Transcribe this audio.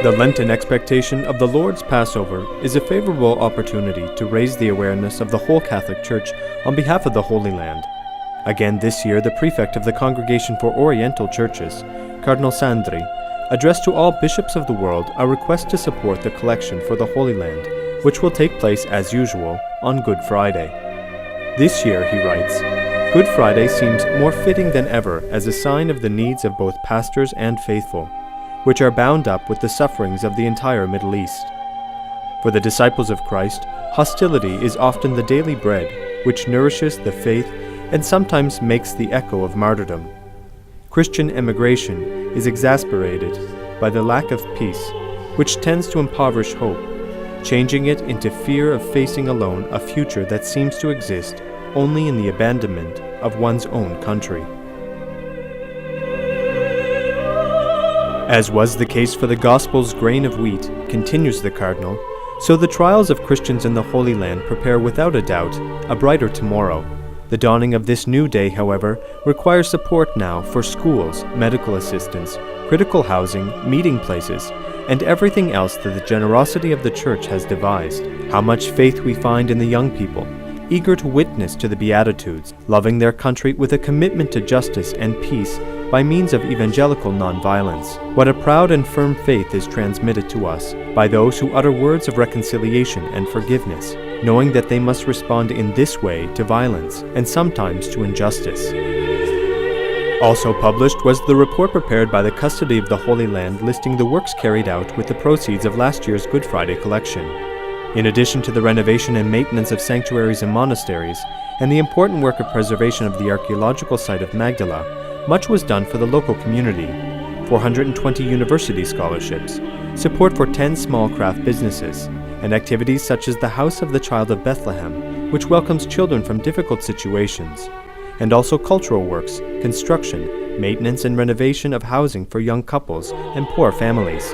The Lenten expectation of the Lord's Passover is a favorable opportunity to raise the awareness of the whole Catholic Church on behalf of the Holy Land. Again this year, the prefect of the Congregation for Oriental Churches, Cardinal Sandri, addressed to all bishops of the world a request to support the collection for the Holy Land, which will take place as usual on Good Friday. This year, he writes, Good Friday seems more fitting than ever as a sign of the needs of both pastors and faithful, which are bound up with the sufferings of the entire Middle East. For the disciples of Christ, hostility is often the daily bread, which nourishes the faith and sometimes makes the echo of martyrdom. Christian emigration is exasperated by the lack of peace, which tends to impoverish hope, changing it into fear of facing alone a future that seems to exist only in the abandonment of one's own country. As was the case for the Gospel's grain of wheat, continues the Cardinal, so the trials of Christians in the Holy Land prepare without a doubt a brighter tomorrow. The dawning of this new day, however, requires support now for schools, medical assistance, critical housing, meeting places, and everything else that the generosity of the Church has devised. How much faith we find in the young people, eager to witness to the Beatitudes, loving their country with a commitment to justice and peace by means of evangelical nonviolence. What a proud and firm faith is transmitted to us by those who utter words of reconciliation and forgiveness, knowing that they must respond in this way to violence and sometimes to injustice. Also published was the report prepared by the Custody of the Holy Land listing the works carried out with the proceeds of last year's Good Friday collection. In addition to the renovation and maintenance of sanctuaries and monasteries, and the important work of preservation of the archaeological site of Magdala, much was done for the local community: 420 university scholarships, support for 10 small craft businesses, and activities such as the House of the Child of Bethlehem, which welcomes children from difficult situations, and also cultural works, construction, maintenance and renovation of housing for young couples and poor families.